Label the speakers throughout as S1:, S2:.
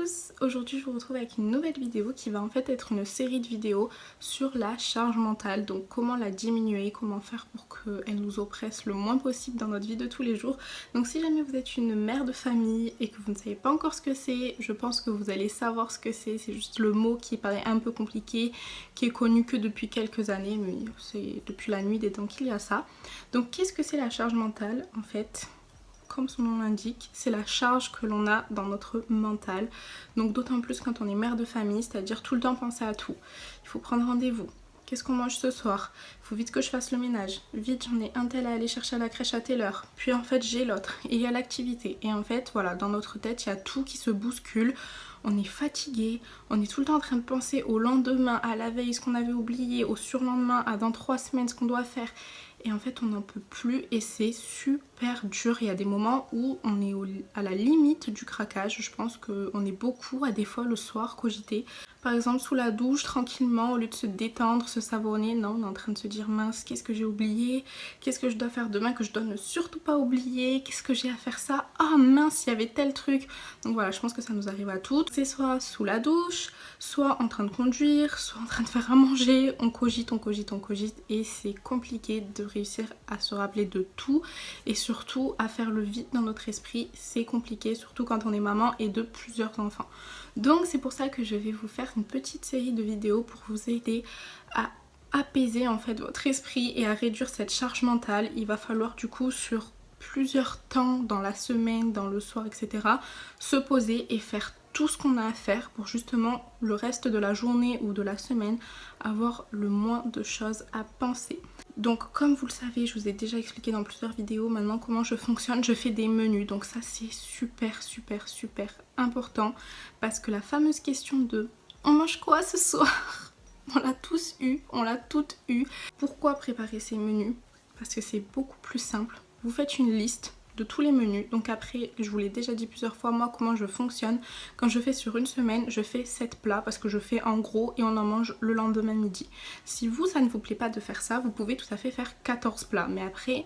S1: tous! Aujourd'hui je vous retrouve avec une nouvelle vidéo qui va en fait être une série de vidéos sur la charge mentale, donc comment la diminuer, comment faire pour qu'elle nous oppresse le moins possible dans notre vie de tous les jours. Donc si jamais vous êtes une mère de famille et que vous ne savez pas encore ce que c'est, je pense que vous allez savoir ce que c'est juste le mot qui paraît un peu compliqué, qui est connu que depuis quelques années, mais c'est depuis la nuit des temps qu'il y a ça. Donc qu'est-ce que c'est la charge mentale en fait? Comme son nom l'indique, c'est la charge que l'on a dans notre mental. Donc d'autant plus quand on est mère de famille, c'est-à-dire tout le temps penser à tout. Il faut prendre rendez-vous. Qu'est-ce qu'on mange ce soir? Il faut vite que je fasse le ménage. Vite, j'en ai un tel à aller chercher à la crèche à telle heure. Puis en fait, j'ai l'autre. Et il y a l'activité. Et en fait, voilà, dans notre tête, il y a tout qui se bouscule. On est fatigué, on est tout le temps en train de penser au lendemain, à la veille, ce qu'on avait oublié, au surlendemain, à dans 3 semaines, ce qu'on doit faire. Et en fait on n'en peut plus et c'est super dur. Il y a des moments où on est à la limite du craquage. Je pense qu'on est beaucoup à des fois le soir cogiter. Par exemple sous la douche tranquillement, au lieu de se détendre, se savonner, non, on est en train de se dire mince, qu'est-ce que j'ai oublié? Qu'est-ce que je dois faire demain que je dois ne surtout pas oublier? Qu'est-ce que j'ai à faire ça? Ah mince, il y avait tel truc. Donc voilà, je pense que ça nous arrive à toutes. C'est soit sous la douche, soit en train de conduire, soit en train de faire à manger. On cogite et c'est compliqué de réussir à se rappeler de tout et surtout à faire le vide dans notre esprit. C'est compliqué, surtout quand on est maman et de plusieurs enfants. Donc c'est pour ça que je vais vous faire une petite série de vidéos pour vous aider à apaiser en fait votre esprit et à réduire cette charge mentale. Il va falloir du coup sur plusieurs temps dans la semaine, dans le soir, etc. se poser et faire tout ce qu'on a à faire pour justement le reste de la journée ou de la semaine avoir le moins de choses à penser. Donc comme vous le savez, je vous ai déjà expliqué dans plusieurs vidéos maintenant comment je fonctionne. Je fais des menus, donc ça c'est super important parce que la fameuse question de on mange quoi ce soir? On l'a tous eu, on l'a toutes eu. Pourquoi préparer ces menus? Parce que c'est beaucoup plus simple. Vous faites une liste de tous les menus. Donc après, je vous l'ai déjà dit plusieurs fois, moi comment je fonctionne. Quand je fais sur une semaine, je fais 7 plats parce que je fais en gros et on en mange le lendemain midi. Si vous, ça ne vous plaît pas de faire ça, vous pouvez tout à fait faire 14 plats. Mais après,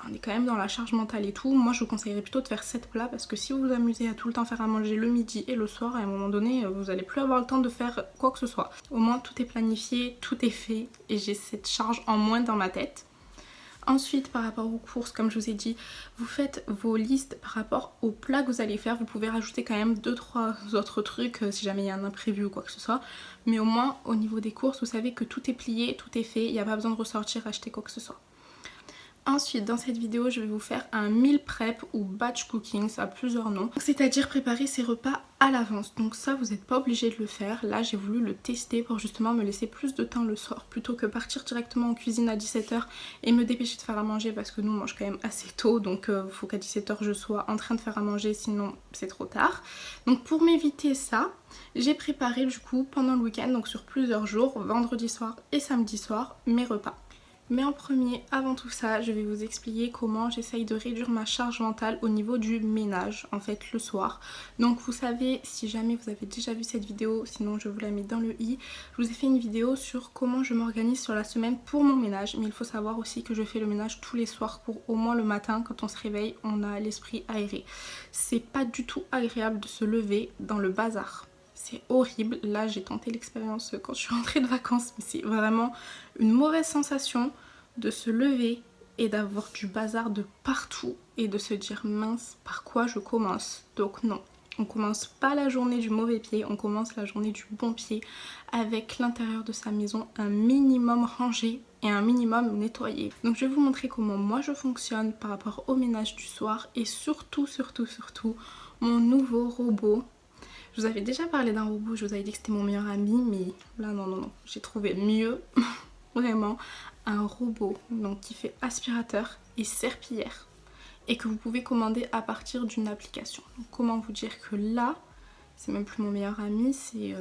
S1: on est quand même dans la charge mentale et tout. Moi, je vous conseillerais plutôt de faire 7 plats parce que si vous vous amusez à tout le temps faire à manger le midi et le soir, à un moment donné, vous n'allez plus avoir le temps de faire quoi que ce soit. Au moins, tout est planifié, tout est fait et j'ai cette charge en moins dans ma tête. Ensuite, par rapport aux courses, comme je vous ai dit, vous faites vos listes par rapport aux plats que vous allez faire. Vous pouvez rajouter quand même 2-3 autres trucs si jamais il y a un imprévu ou quoi que ce soit. Mais au moins, au niveau des courses, vous savez que tout est plié, tout est fait. Il n'y a pas besoin de ressortir, acheter quoi que ce soit. Ensuite, dans cette vidéo, je vais vous faire un meal prep ou batch cooking, ça a plusieurs noms. C'est-à-dire préparer ses repas à l'avance. Donc ça, vous n'êtes pas obligé de le faire. Là, j'ai voulu le tester pour justement me laisser plus de temps le soir plutôt que partir directement en cuisine à 17 h et me dépêcher de faire à manger parce que nous, on mange quand même assez tôt. Donc il faut qu'à 17 h je sois en train de faire à manger, sinon c'est trop tard. Donc pour m'éviter ça, j'ai préparé du coup pendant le week-end, donc sur plusieurs jours, vendredi soir et samedi soir, mes repas. Mais en premier, avant tout ça, je vais vous expliquer comment j'essaye de réduire ma charge mentale au niveau du ménage, en fait le soir. Donc vous savez, si jamais vous avez déjà vu cette vidéo, sinon je vous la mets dans le i, je vous ai fait une vidéo sur comment je m'organise sur la semaine pour mon ménage. Mais il faut savoir aussi que je fais le ménage tous les soirs pour au moins le matin, quand on se réveille, on a l'esprit aéré. C'est pas du tout agréable de se lever dans le bazar. C'est horrible. Là, j'ai tenté l'expérience quand je suis rentrée de vacances, mais c'est vraiment une mauvaise sensation de se lever et d'avoir du bazar de partout et de se dire mince, par quoi je commence? Donc non, on commence pas la journée du mauvais pied, on commence la journée du bon pied avec l'intérieur de sa maison un minimum rangé et un minimum nettoyé. Donc je vais vous montrer comment moi je fonctionne par rapport au ménage du soir et surtout mon nouveau robot. Je vous avais déjà parlé d'un robot, je vous avais dit que c'était mon meilleur ami, mais là non, j'ai trouvé mieux, vraiment, un robot donc, qui fait aspirateur et serpillière et que vous pouvez commander à partir d'une application. Donc, comment vous dire que là, c'est même plus mon meilleur ami, il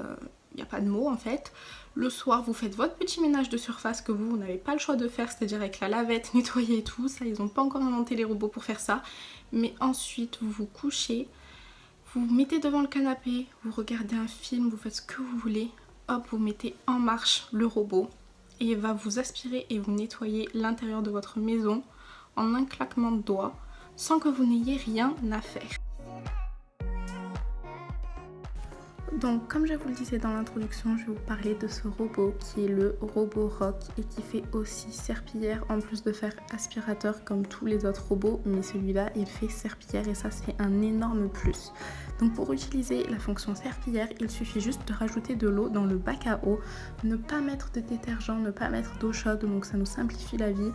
S1: n'y a pas de mots en fait. Le soir, vous faites votre petit ménage de surface que vous n'avez pas le choix de faire, c'est-à-dire avec la lavette, nettoyer et tout, ça ils n'ont pas encore inventé les robots pour faire ça. Mais ensuite, vous vous couchez. Vous vous mettez devant le canapé, vous regardez un film, vous faites ce que vous voulez, hop, vous mettez en marche le robot et il va vous aspirer et vous nettoyer l'intérieur de votre maison en un claquement de doigts sans que vous n'ayez rien à faire. Donc comme je vous le disais dans l'introduction, je vais vous parler de ce robot qui est le robot Rock et qui fait aussi serpillière en plus de faire aspirateur comme tous les autres robots, mais celui-là il fait serpillière et ça c'est un énorme plus. Donc pour utiliser la fonction serpillière, il suffit juste de rajouter de l'eau dans le bac à eau, ne pas mettre de détergent, ne pas mettre d'eau chaude, donc ça nous simplifie la vie,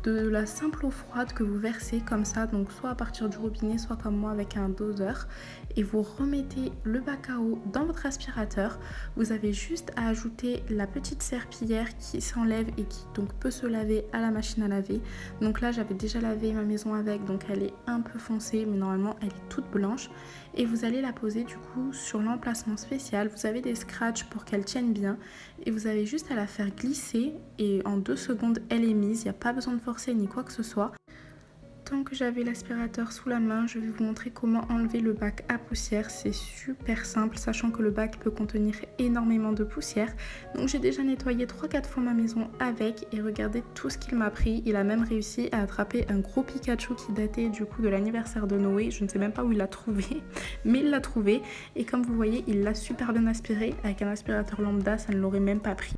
S1: de la simple eau froide que vous versez comme ça, donc soit à partir du robinet, soit comme moi avec un doseur, et vous remettez le bac à eau dans votre aspirateur. Vous avez juste à ajouter la petite serpillière qui s'enlève et qui donc peut se laver à la machine à laver. Donc là j'avais déjà lavé ma maison avec, donc elle est un peu foncée mais normalement elle est toute blanche, et vous allez la poser du coup sur l'emplacement spécial. Vous avez des scratchs pour qu'elle tienne bien et vous avez juste à la faire glisser et en 2 secondes elle est mise, il n'y a pas besoin de forcer ni quoi que ce soit. Tant que j'avais l'aspirateur sous la main, je vais vous montrer comment enlever le bac à poussière. C'est super simple, sachant que le bac peut contenir énormément de poussière. Donc j'ai déjà nettoyé 3-4 fois ma maison avec et regardez tout ce qu'il m'a pris. Il a même réussi à attraper un gros Pikachu qui datait du coup de l'anniversaire de Noé. Je ne sais même pas où il l'a trouvé, mais il l'a trouvé. Et comme vous voyez, il l'a super bien aspiré. Avec un aspirateur lambda, ça ne l'aurait même pas pris.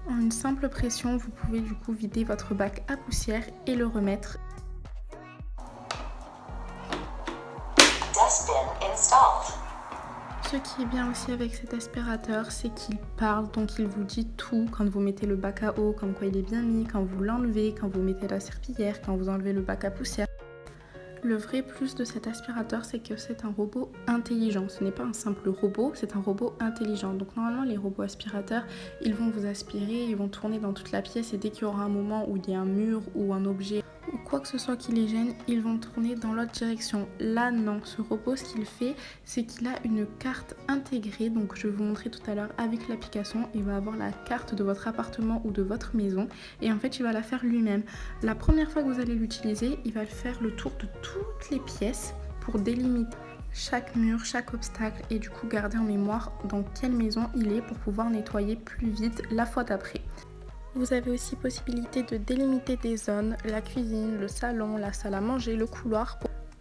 S1: En une simple pression, vous pouvez du coup vider votre bac à poussière et le remettre. Ce qui est bien aussi avec cet aspirateur, c'est qu'il parle, donc il vous dit tout quand vous mettez le bac à eau, comme quoi il est bien mis, quand vous l'enlevez, quand vous mettez la serpillière, quand vous enlevez le bac à poussière. Le vrai plus de cet aspirateur, c'est que c'est un robot intelligent. Ce n'est pas un simple robot, c'est un robot intelligent. Donc normalement, les robots aspirateurs, ils vont vous aspirer, ils vont tourner dans toute la pièce et dès qu'il y aura un moment où il y a un mur ou un objet ou quoi que ce soit qui les gêne, ils vont tourner dans l'autre direction. Là, non. Ce robot, ce qu'il fait, c'est qu'il a une carte intégrée. Donc, je vais vous montrer tout à l'heure avec l'application. Il va avoir la carte de votre appartement ou de votre maison. Et en fait, il va la faire lui-même. La première fois que vous allez l'utiliser, il va faire le tour de toutes les pièces pour délimiter chaque mur, chaque obstacle et du coup garder en mémoire dans quelle maison il est pour pouvoir nettoyer plus vite la fois d'après. Vous avez aussi possibilité de délimiter des zones, la cuisine, le salon, la salle à manger, le couloir,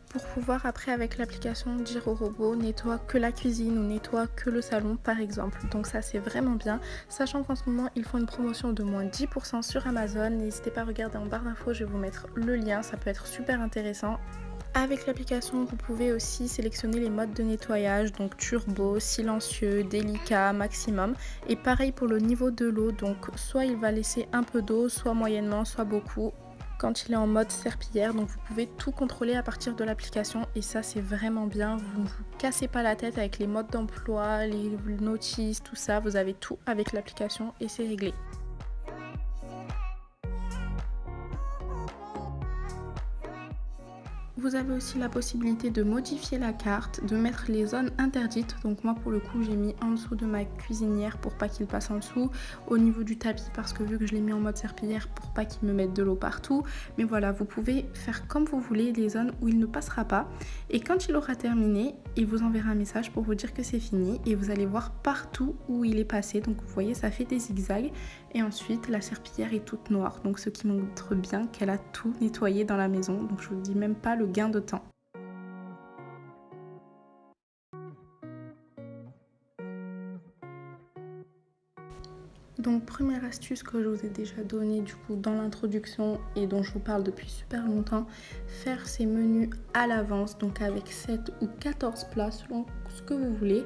S1: pour pouvoir après avec l'application dire au robot nettoie que la cuisine ou nettoie que le salon par exemple. Donc ça c'est vraiment bien, sachant qu'en ce moment ils font une promotion de moins 10% sur Amazon. N'hésitez pas à regarder en barre d'infos, je vais vous mettre le lien, ça peut être super intéressant. Avec l'application, vous pouvez aussi sélectionner les modes de nettoyage, donc turbo, silencieux, délicat, maximum. Et pareil pour le niveau de l'eau, donc soit il va laisser un peu d'eau, soit moyennement, soit beaucoup quand il est en mode serpillière. Donc vous pouvez tout contrôler à partir de l'application et ça c'est vraiment bien. Vous ne vous cassez pas la tête avec les modes d'emploi, les notices, tout ça. Vous avez tout avec l'application et c'est réglé. Vous avez aussi la possibilité de modifier la carte, de mettre les zones interdites. Donc moi pour le coup j'ai mis en dessous de ma cuisinière pour pas qu'il passe en dessous, au niveau du tapis parce que vu que je l'ai mis en mode serpillière pour pas qu'il me mette de l'eau partout. Mais voilà, vous pouvez faire comme vous voulez les zones où il ne passera pas. Et quand il aura terminé, il vous enverra un message pour vous dire que c'est fini et vous allez voir partout où il est passé. Donc vous voyez ça fait des zigzags et ensuite la serpillière est toute noire. Donc ce qui montre bien qu'elle a tout nettoyé dans la maison. Donc je vous dis même pas le gain de temps. Donc première astuce que je vous ai déjà donnée du coup dans l'introduction et dont je vous parle depuis super longtemps, faire ses menus à l'avance, donc avec 7 ou 14 plats selon ce que vous voulez.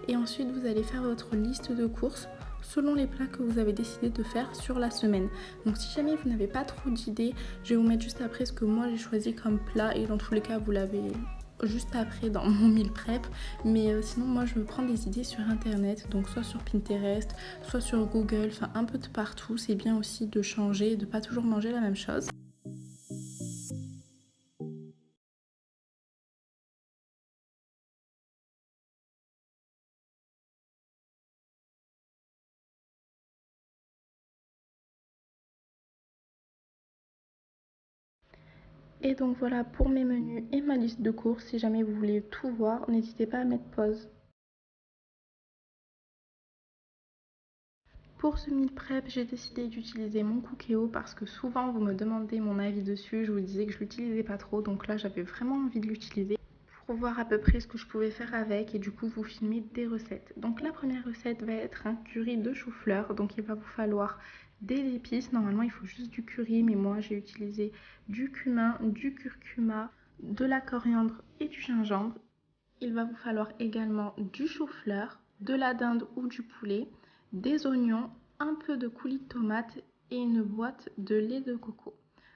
S1: Et ensuite vous allez faire votre liste de courses selon les plats que vous avez décidé de faire sur la semaine. Donc si jamais vous n'avez pas trop d'idées, je vais vous mettre juste après ce que moi j'ai choisi comme plat et dans tous les cas vous l'avez juste après dans mon meal prep. Mais sinon moi je me prends des idées sur internet, donc soit sur Pinterest, soit sur Google, enfin un peu de partout. C'est bien aussi de changer, de pas toujours manger la même chose. Et donc voilà pour mes menus et ma liste de courses. Si jamais vous voulez tout voir, n'hésitez pas à mettre pause. Pour ce meal prep, j'ai décidé d'utiliser mon Cookéo parce que souvent vous me demandez mon avis dessus. Je vous disais que je l'utilisais pas trop, donc là j'avais vraiment envie de l'utiliser pour voir à peu près ce que je pouvais faire avec et du coup vous filmer des recettes. Donc la première recette va être un curry de chou-fleur. Donc il va vous falloir des épices. Normalement il faut juste du curry, mais moi j'ai utilisé du cumin, du curcuma, de la coriandre et du gingembre. Il va vous falloir également du chou-fleur, de la dinde ou du poulet, des oignons, un peu de coulis de tomate et une boîte de lait de coco.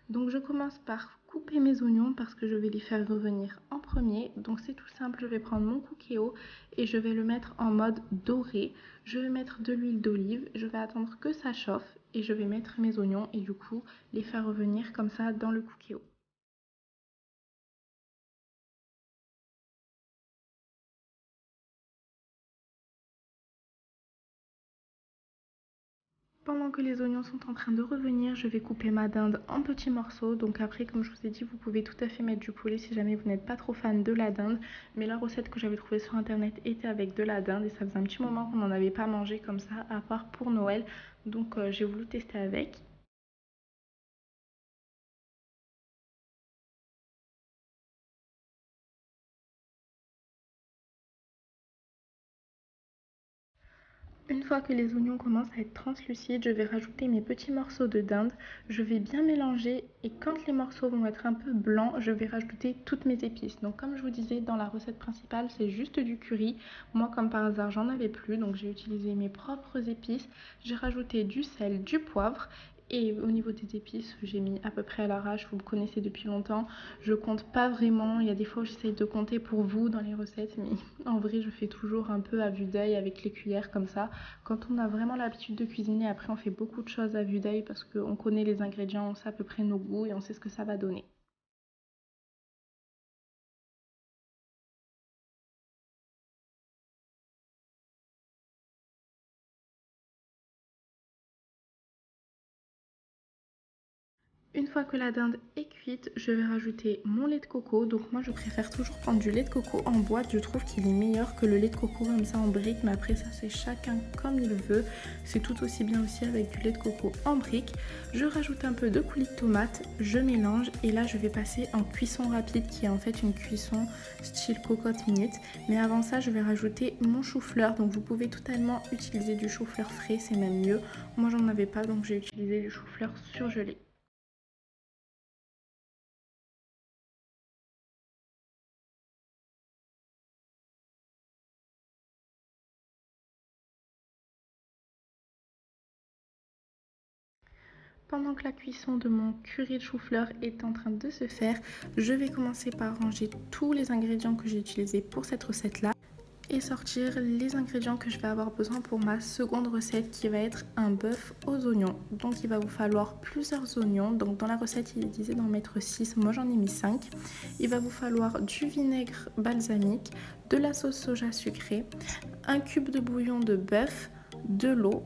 S1: Donc je commence par couper mes oignons parce que je vais les faire revenir en premier. Donc c'est tout simple, je vais prendre mon cookéo et je vais le mettre en mode doré. Je vais mettre de l'huile d'olive, je vais attendre que ça chauffe et je vais mettre mes oignons et du coup les faire revenir comme ça dans le cookéo. Pendant que les oignons sont en train de revenir, je vais couper ma dinde en petits morceaux. Donc après, comme je vous ai dit, vous pouvez tout à fait mettre du poulet si jamais vous n'êtes pas trop fan de la dinde. Mais la recette que j'avais trouvée sur internet était avec de la dinde et ça faisait un petit moment qu'on n'en avait pas mangé comme ça, à part pour Noël. Donc j'ai voulu tester avec. Une fois que les oignons commencent à être translucides, je vais rajouter mes petits morceaux de dinde. Je vais bien mélanger et quand les morceaux vont être un peu blancs, je vais rajouter toutes mes épices. Donc comme je vous disais, dans la recette principale, c'est juste du curry. Moi, comme par hasard, j'en avais plus, donc j'ai utilisé mes propres épices. J'ai rajouté du sel, du poivre. Et au niveau des épices, j'ai mis à peu près à l'arrache, vous me connaissez depuis longtemps. Je compte pas vraiment, il y a des fois où j'essaye de compter pour vous dans les recettes, mais en vrai je fais toujours un peu à vue d'œil avec les cuillères comme ça. Quand on a vraiment l'habitude de cuisiner, après on fait beaucoup de choses à vue d'œil parce qu'on connaît les ingrédients, on sait à peu près nos goûts et on sait ce que ça va donner. Une fois que la dinde est cuite, je vais rajouter mon lait de coco. Donc moi je préfère toujours prendre du lait de coco en boîte. Je trouve qu'il est meilleur que le lait de coco comme ça en brique. Mais après ça c'est chacun comme il veut. C'est tout aussi bien aussi avec du lait de coco en brique. Je rajoute un peu de coulis de tomate, je mélange et là je vais passer en cuisson rapide qui est en fait une cuisson style cocotte minute. Mais avant ça je vais rajouter mon chou-fleur. Donc vous pouvez totalement utiliser du chou-fleur frais, c'est même mieux. Moi j'en avais pas donc j'ai utilisé du chou-fleur surgelé. Pendant que la cuisson de mon curry de chou-fleur est en train de se faire, je vais commencer par ranger tous les ingrédients que j'ai utilisés pour cette recette-là et sortir les ingrédients que je vais avoir besoin pour ma seconde recette qui va être un bœuf aux oignons. Donc il va vous falloir plusieurs oignons. Donc dans la recette il disait d'en mettre 6, moi j'en ai mis 5. Il va vous falloir du vinaigre balsamique, de la sauce soja sucrée, un cube de bouillon de bœuf, de l'eau,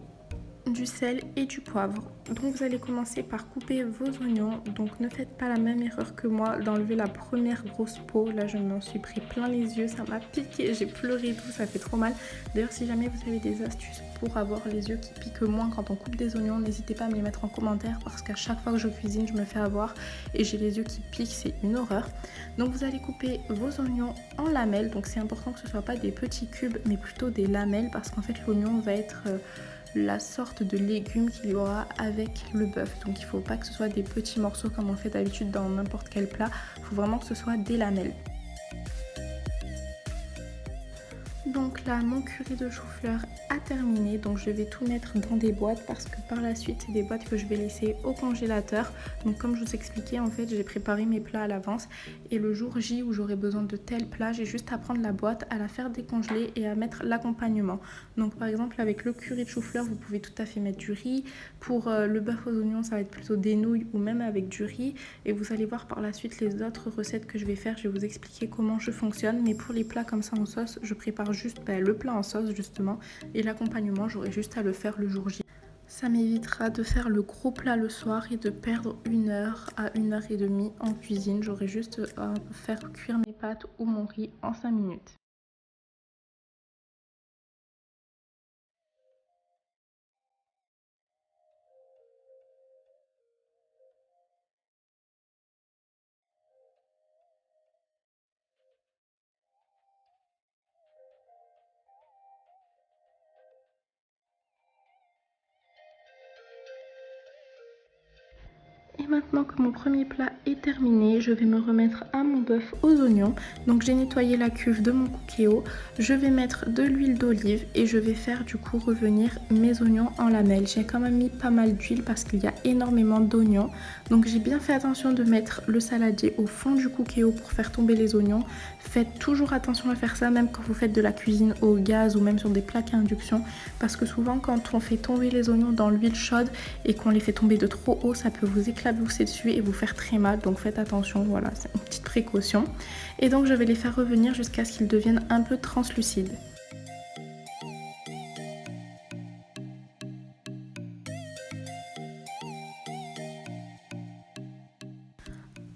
S1: du sel et du poivre. Donc vous allez commencer par couper vos oignons. Donc ne faites pas la même erreur que moi d'enlever la première grosse peau. Là je m'en suis pris plein les yeux, ça m'a piqué, j'ai pleuré et tout, ça fait trop mal. D'ailleurs si jamais vous avez des astuces pour avoir les yeux qui piquent moins quand on coupe des oignons, n'hésitez pas à me les mettre en commentaire parce qu'à chaque fois que je cuisine je me fais avoir et j'ai les yeux qui piquent, c'est une horreur. Donc vous allez couper vos oignons en lamelles. Donc c'est important que ce ne soit pas des petits cubes mais plutôt des lamelles parce qu'en fait l'oignon va être la sorte de légumes qu'il y aura avec le bœuf. Donc il ne faut pas que ce soit des petits morceaux comme on fait d'habitude dans n'importe quel plat. Il faut vraiment que ce soit des lamelles. Donc là, mon curry de chou-fleur a terminé. Donc je vais tout mettre dans des boîtes parce que par la suite, c'est des boîtes que je vais laisser au congélateur. Donc comme je vous expliquais, en fait, j'ai préparé mes plats à l'avance. Et le jour J où j'aurai besoin de tel plat, j'ai juste à prendre la boîte, à la faire décongeler et à mettre l'accompagnement. Donc par exemple, avec le curry de chou-fleur, vous pouvez tout à fait mettre du riz. Pour le bœuf aux oignons, ça va être plutôt des nouilles ou même avec du riz. Et vous allez voir par la suite les autres recettes que je vais faire. Je vais vous expliquer comment je fonctionne. Mais pour les plats comme ça en sauce, je prépare juste le plat en sauce justement et l'accompagnement j'aurai juste à le faire le jour J. Ça m'évitera de faire le gros plat le soir et de perdre 1 heure à 1 heure et demie en cuisine. J'aurai juste à faire cuire mes pâtes ou mon riz en 5 minutes. Et maintenant que mon premier plat est terminé, je vais me remettre à mon bœuf aux oignons. Donc j'ai nettoyé la cuve de mon cookéo, je vais mettre de l'huile d'olive et je vais faire du coup revenir mes oignons en lamelles. J'ai quand même mis pas mal d'huile parce qu'il y a énormément d'oignons. Donc j'ai bien fait attention de mettre le saladier au fond du cookéo pour faire tomber les oignons. Faites toujours attention à faire ça même quand vous faites de la cuisine au gaz ou même sur des plaques à induction. Parce que souvent quand on fait tomber les oignons dans l'huile chaude et qu'on les fait tomber de trop haut, ça peut vous éclabousser dessus et vous faire très mal. Donc faites attention, voilà, c'est une petite précaution. Et donc je vais les faire revenir jusqu'à ce qu'ils deviennent un peu translucides.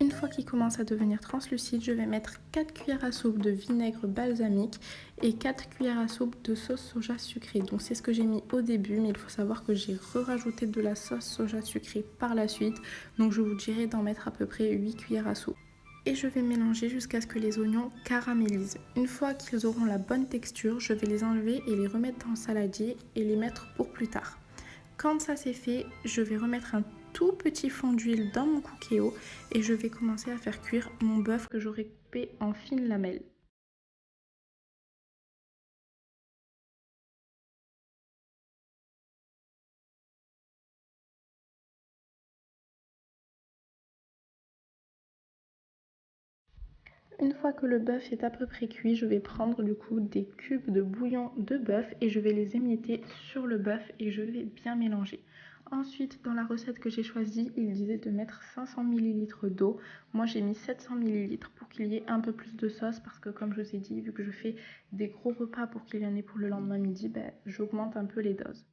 S1: Une fois qu'ils commencent à devenir translucides, je vais mettre 4 cuillères à soupe de vinaigre balsamique et 4 cuillères à soupe de sauce soja sucrée. Donc c'est ce que j'ai mis au début, mais il faut savoir que j'ai rajouté de la sauce soja sucrée par la suite. Donc je vous dirais d'en mettre à peu près 8 cuillères à soupe. Et je vais mélanger jusqu'à ce que les oignons caramélisent. Une fois qu'ils auront la bonne texture, je vais les enlever et les remettre dans le saladier et les mettre pour plus tard. Quand ça c'est fait, je vais remettre un tout petit fond d'huile dans mon cookéo et je vais commencer à faire cuire mon bœuf que j'aurai coupé en fines lamelles. Une fois que le bœuf est à peu près cuit, je vais prendre du coup des cubes de bouillon de bœuf et je vais les émietter sur le bœuf et je vais bien mélanger. Ensuite, dans la recette que j'ai choisie, il disait de mettre 500 ml d'eau. Moi, j'ai mis 700 ml pour qu'il y ait un peu plus de sauce parce que comme je vous ai dit, vu que je fais des gros repas pour qu'il y en ait pour le lendemain midi, j'augmente un peu les doses.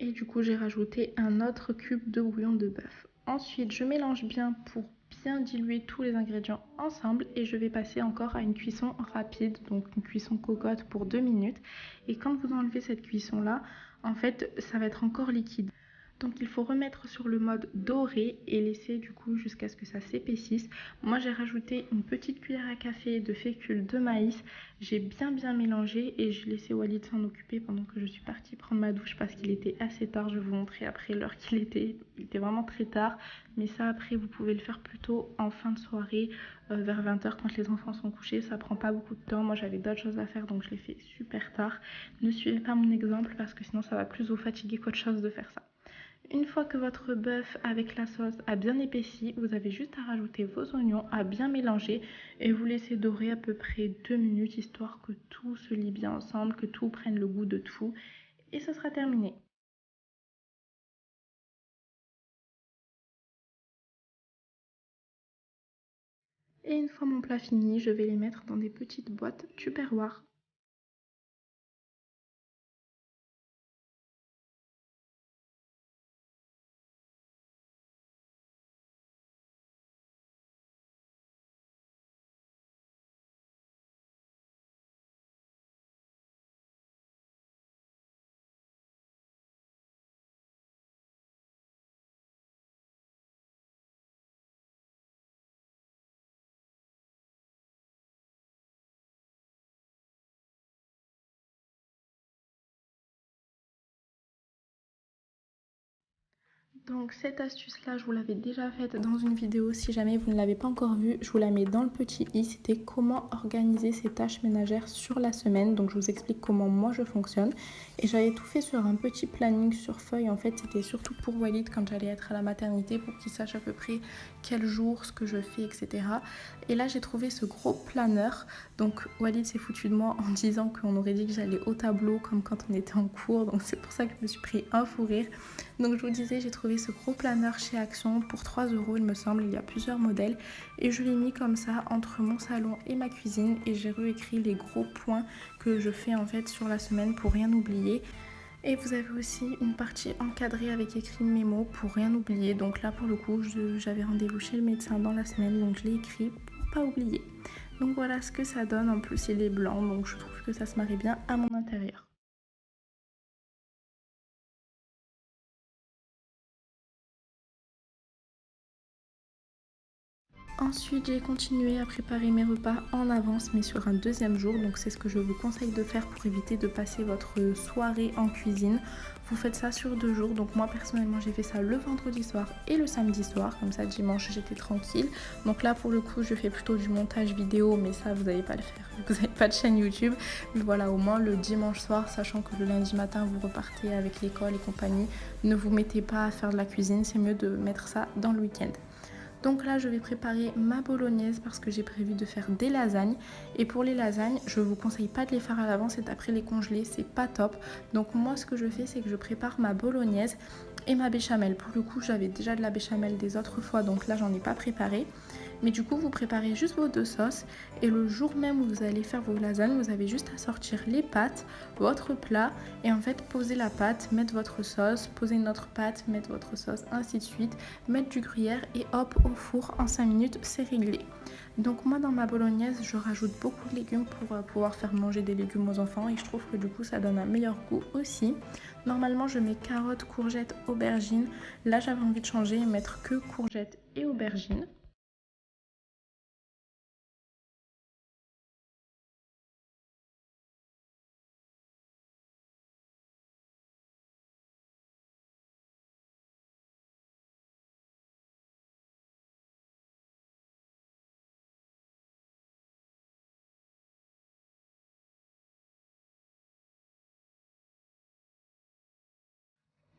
S1: Et du coup, j'ai rajouté un autre cube de bouillon de bœuf. Ensuite, je mélange bien pour bien diluer tous les ingrédients ensemble et je vais passer encore à une cuisson rapide, donc une cuisson cocotte pour 2 minutes. Et quand vous enlevez cette cuisson-là, en fait, ça va être encore liquide. Donc il faut remettre sur le mode doré et laisser du coup jusqu'à ce que ça s'épaississe. Moi j'ai rajouté une petite cuillère à café de fécule de maïs. J'ai bien mélangé et je laissais Walid s'en occuper pendant que je suis partie prendre ma douche parce qu'il était assez tard. Je vais vous montrer après l'heure qu'il était. Il était vraiment très tard. Mais ça après vous pouvez le faire plutôt en fin de soirée vers 20h quand les enfants sont couchés. Ça prend pas beaucoup de temps. Moi j'avais d'autres choses à faire donc je l'ai fait super tard. Ne suivez pas mon exemple parce que sinon ça va plus vous fatiguer qu'autre chose de faire ça. Une fois que votre bœuf avec la sauce a bien épaissi, vous avez juste à rajouter vos oignons, à bien mélanger et vous laisser dorer à peu près 2 minutes histoire que tout se lie bien ensemble, que tout prenne le goût de tout et ce sera terminé. Et une fois mon plat fini, je vais les mettre dans des petites boîtes Tupperware. Donc cette astuce-là, je vous l'avais déjà faite dans une vidéo. Si jamais vous ne l'avez pas encore vue, je vous la mets dans le petit i. C'était comment organiser ses tâches ménagères sur la semaine. Donc je vous explique comment moi je fonctionne. Et j'avais tout fait sur un petit planning sur feuille. En fait, c'était surtout pour Walid quand j'allais être à la maternité pour qu'il sache à peu près quel jour, ce que je fais, etc. Et là, j'ai trouvé ce gros planeur. Donc Walid s'est foutu de moi en disant qu'on aurait dit que j'allais au tableau comme quand on était en cours. Donc c'est pour ça que je me suis pris un fou rire. Donc je vous disais, j'ai trouvé ce gros planeur chez Action pour 3 € il me semble, il y a plusieurs modèles. Et je l'ai mis comme ça entre mon salon et ma cuisine et j'ai réécrit les gros points que je fais en fait sur la semaine pour rien oublier. Et vous avez aussi une partie encadrée avec écrit mémo pour rien oublier. Donc là pour le coup, j'avais rendez-vous chez le médecin dans la semaine, donc je l'ai écrit pour pas oublier. Donc voilà ce que ça donne, en plus il est blanc donc je trouve que ça se marie bien à mon intérieur. Ensuite, j'ai continué à préparer mes repas en avance, mais sur un deuxième jour. Donc c'est ce que je vous conseille de faire pour éviter de passer votre soirée en cuisine. Vous faites ça sur 2 jours. Donc moi personnellement, j'ai fait ça le vendredi soir et le samedi soir. Comme ça, dimanche, j'étais tranquille. Donc là, pour le coup, je fais plutôt du montage vidéo, mais ça, vous n'allez pas le faire. Vous n'avez pas de chaîne YouTube. Mais voilà, au moins le dimanche soir, sachant que le lundi matin, vous repartez avec l'école et compagnie, ne vous mettez pas à faire de la cuisine. C'est mieux de mettre ça dans le week-end. Donc là, je vais préparer ma bolognaise parce que j'ai prévu de faire des lasagnes. Et pour les lasagnes, je vous conseille pas de les faire à l'avance et d'après les congeler, c'est pas top. Donc moi, ce que je fais, c'est que je prépare ma bolognaise et ma béchamel. Pour le coup, j'avais déjà de la béchamel des autres fois, donc là, j'en ai pas préparé. Mais du coup, vous préparez juste vos 2 sauces et le jour même où vous allez faire vos lasagnes, vous avez juste à sortir les pâtes, votre plat et en fait poser la pâte, mettre votre sauce, poser une autre pâte, mettre votre sauce, ainsi de suite, mettre du gruyère et hop au four en 5 minutes, c'est réglé. Donc moi dans ma bolognaise, je rajoute beaucoup de légumes pour pouvoir faire manger des légumes aux enfants et je trouve que du coup ça donne un meilleur goût aussi. Normalement je mets carottes, courgettes, aubergines. Là j'avais envie de changer et mettre que courgettes et aubergines.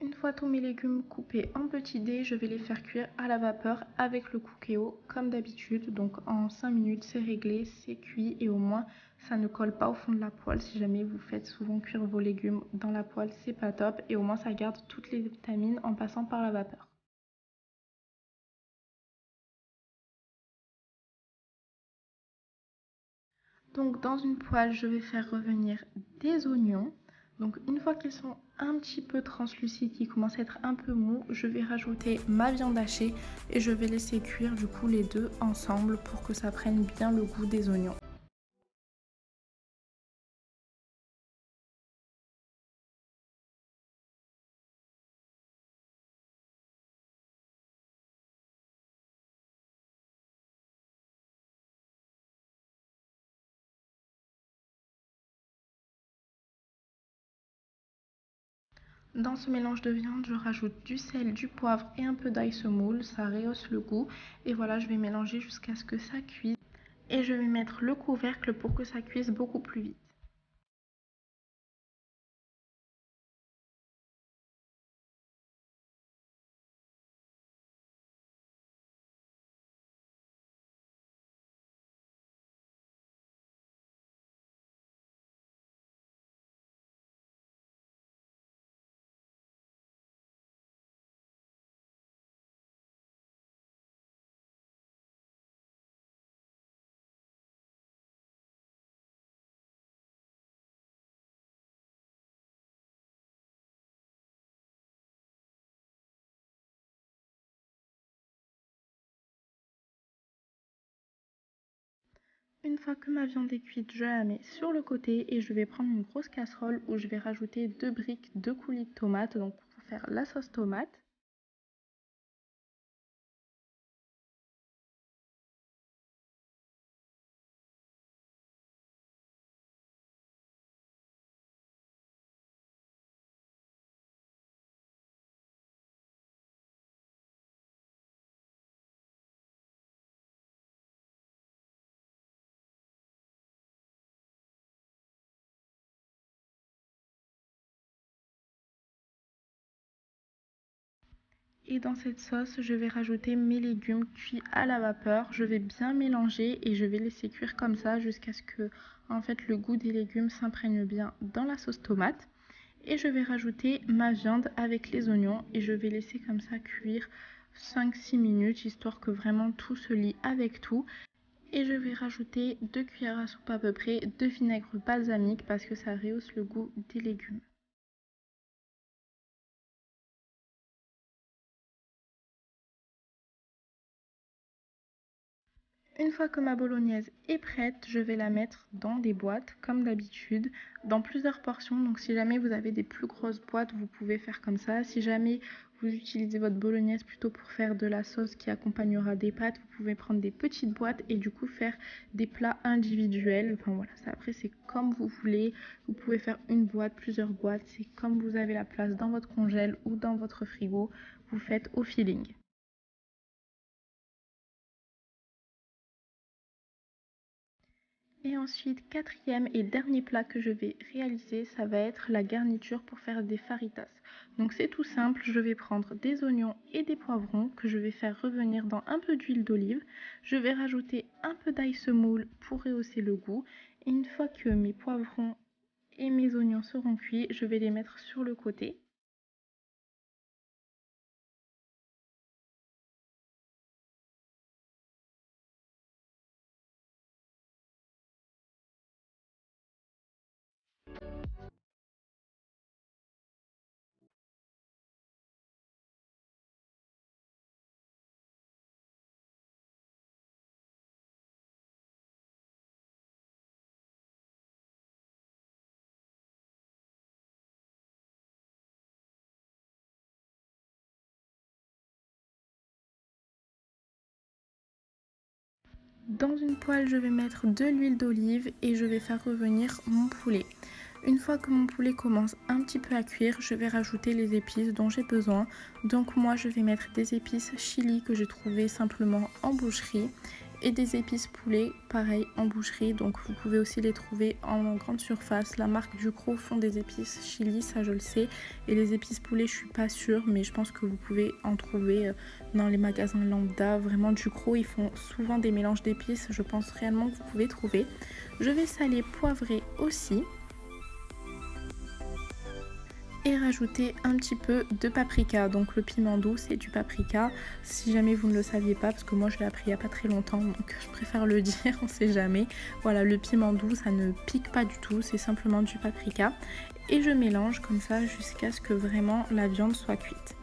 S1: Une fois tous mes légumes coupés en petits dés, je vais les faire cuire à la vapeur avec le Cookéo comme d'habitude. Donc en 5 minutes c'est réglé, c'est cuit et au moins ça ne colle pas au fond de la poêle. Si jamais vous faites souvent cuire vos légumes dans la poêle, c'est pas top et au moins ça garde toutes les vitamines en passant par la vapeur. Donc dans une poêle, je vais faire revenir des oignons. Donc une fois qu'ils sont un petit peu translucides, qu'ils commencent à être un peu mous, je vais rajouter ma viande hachée et je vais laisser cuire du coup les deux ensemble pour que ça prenne bien le goût des oignons. Dans ce mélange de viande, je rajoute du sel, du poivre et un peu d'ail semoule, ça rehausse le goût. Et voilà, je vais mélanger jusqu'à ce que ça cuise. Et je vais mettre le couvercle pour que ça cuise beaucoup plus vite. Une fois que ma viande est cuite, je la mets sur le côté et je vais prendre une grosse casserole où je vais rajouter 2 briques, 2 coulis de tomates, donc pour faire la sauce tomate. Et dans cette sauce, je vais rajouter mes légumes cuits à la vapeur. Je vais bien mélanger et je vais laisser cuire comme ça jusqu'à ce que en fait, le goût des légumes s'imprègne bien dans la sauce tomate. Et je vais rajouter ma viande avec les oignons et je vais laisser comme ça cuire 5-6 minutes histoire que vraiment tout se lie avec tout. Et je vais rajouter 2 cuillères à soupe à peu près de vinaigre balsamique parce que ça rehausse le goût des légumes. Une fois que ma bolognaise est prête, je vais la mettre dans des boîtes comme d'habitude, dans plusieurs portions. Donc si jamais vous avez des plus grosses boîtes, vous pouvez faire comme ça. Si jamais vous utilisez votre bolognaise plutôt pour faire de la sauce qui accompagnera des pâtes, vous pouvez prendre des petites boîtes et du coup faire des plats individuels. Enfin voilà, ça après c'est comme vous voulez. Vous pouvez faire une boîte, plusieurs boîtes, c'est comme vous avez la place dans votre congèle ou dans votre frigo. Vous faites au feeling. Et ensuite, quatrième et dernier plat que je vais réaliser, ça va être la garniture pour faire des faritas. Donc c'est tout simple, je vais prendre des oignons et des poivrons que je vais faire revenir dans un peu d'huile d'olive. Je vais rajouter un peu d'ail semoule pour rehausser le goût. Et une fois que mes poivrons et mes oignons seront cuits, je vais les mettre sur le côté. Dans une poêle, je vais mettre de l'huile d'olive et je vais faire revenir mon poulet. Une fois que mon poulet commence un petit peu à cuire, je vais rajouter les épices dont j'ai besoin. Donc moi, je vais mettre des épices chili que j'ai trouvées simplement en boucherie et des épices poulet, pareil en boucherie. Donc vous pouvez aussi les trouver en grande surface. La marque Ducros font des épices chili, ça je le sais. Et les épices poulet, je suis pas sûre, mais je pense que vous pouvez en trouver dans les magasins lambda. Vraiment Ducros, ils font souvent des mélanges d'épices. Je pense réellement que vous pouvez trouver. Je vais saler, poivrer aussi. Et rajouter un petit peu de paprika. Donc le piment doux, c'est du paprika. Si jamais vous ne le saviez pas, parce que moi je l'ai appris il n'y a pas très longtemps, donc je préfère le dire, on sait jamais. Voilà, le piment doux, ça ne pique pas du tout, c'est simplement du paprika. Et je mélange comme ça jusqu'à ce que vraiment la viande soit cuite.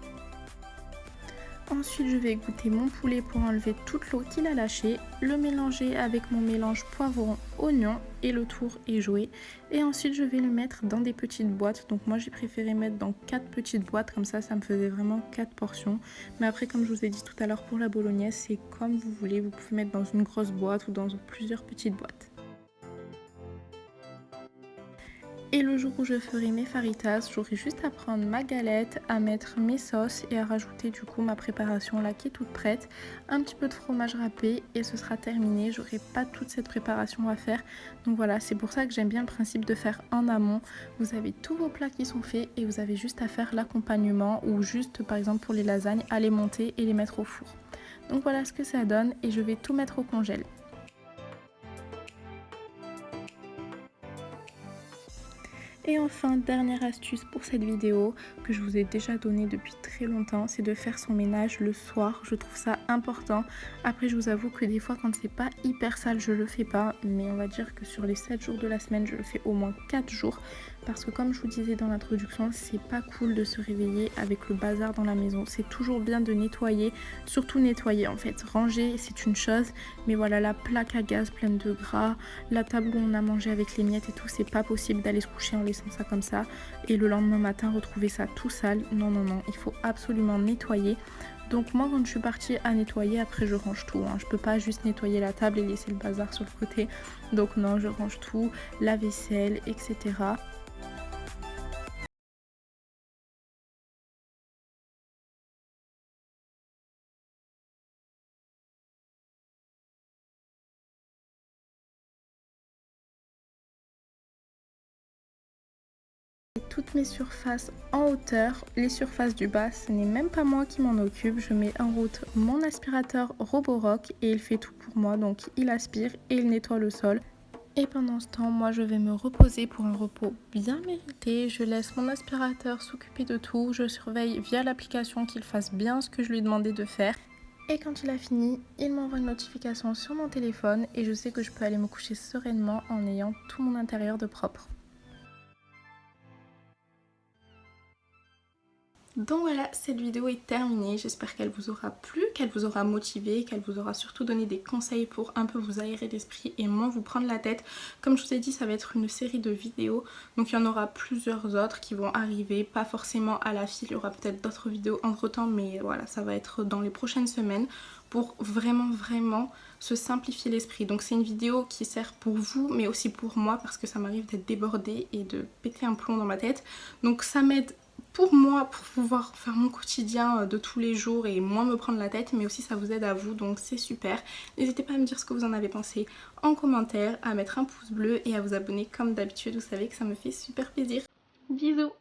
S1: Ensuite, je vais égoutter mon poulet pour enlever toute l'eau qu'il a lâchée, le mélanger avec mon mélange poivron-oignon et le tour est joué. Et ensuite, je vais le mettre dans des petites boîtes. Donc moi, j'ai préféré mettre dans 4 petites boîtes, comme ça me faisait vraiment 4 portions. Mais après, comme je vous ai dit tout à l'heure pour la bolognaise, c'est comme vous voulez. Vous pouvez mettre dans une grosse boîte ou dans plusieurs petites boîtes. Et le jour où je ferai mes faritas, j'aurai juste à prendre ma galette, à mettre mes sauces et à rajouter du coup ma préparation là qui est toute prête. Un petit peu de fromage râpé et ce sera terminé. J'aurai pas toute cette préparation à faire. Donc voilà, c'est pour ça que j'aime bien le principe de faire en amont. Vous avez tous vos plats qui sont faits et vous avez juste à faire l'accompagnement ou juste par exemple pour les lasagnes, à les monter et les mettre au four. Donc voilà ce que ça donne et je vais tout mettre au congèle. Et enfin, dernière astuce pour cette vidéo que je vous ai déjà donnée depuis très longtemps, c'est de faire son ménage le soir. Je trouve ça important. Après, je vous avoue que des fois, quand c'est pas hyper sale, je le fais pas. Mais on va dire que sur les 7 jours de la semaine, je le fais au moins 4 jours. Parce que comme je vous disais dans l'introduction, c'est pas cool de se réveiller avec le bazar dans la maison. C'est toujours bien de nettoyer, surtout nettoyer en fait. Ranger, c'est une chose, mais voilà, la plaque à gaz pleine de gras, la table où on a mangé avec les miettes et tout, c'est pas possible d'aller se coucher en laissant ça comme ça. Et le lendemain matin, retrouver ça tout sale. Non, non, non, il faut absolument nettoyer. Donc moi quand je suis partie à nettoyer, après je range tout. Je peux pas juste nettoyer la table et laisser le bazar sur le côté. Donc non, je range tout, la vaisselle, etc. Toutes mes surfaces en hauteur, les surfaces du bas, ce n'est même pas moi qui m'en occupe. Je mets en route mon aspirateur Roborock et il fait tout pour moi. Donc il aspire et il nettoie le sol. Et pendant ce temps, moi je vais me reposer pour un repos bien mérité. Je laisse mon aspirateur s'occuper de tout. Je surveille via l'application qu'il fasse bien ce que je lui ai demandé de faire. Et quand il a fini, il m'envoie une notification sur mon téléphone et je sais que je peux aller me coucher sereinement en ayant tout mon intérieur de propre. Donc voilà, cette vidéo est terminée, j'espère qu'elle vous aura plu, qu'elle vous aura motivé, qu'elle vous aura surtout donné des conseils pour un peu vous aérer l'esprit et moins vous prendre la tête. Comme je vous ai dit, ça va être une série de vidéos, donc il y en aura plusieurs autres qui vont arriver, pas forcément à la file, il y aura peut-être d'autres vidéos entre temps, mais voilà, ça va être dans les prochaines semaines pour vraiment se simplifier l'esprit. Donc c'est une vidéo qui sert pour vous mais aussi pour moi parce que ça m'arrive d'être débordée et de péter un plomb dans ma tête. Donc ça m'aide pour moi, pour pouvoir faire mon quotidien de tous les jours et moins me prendre la tête, mais aussi ça vous aide à vous, donc c'est super. N'hésitez pas à me dire ce que vous en avez pensé en commentaire, à mettre un pouce bleu et à vous abonner comme d'habitude, vous savez que ça me fait super plaisir. Bisous!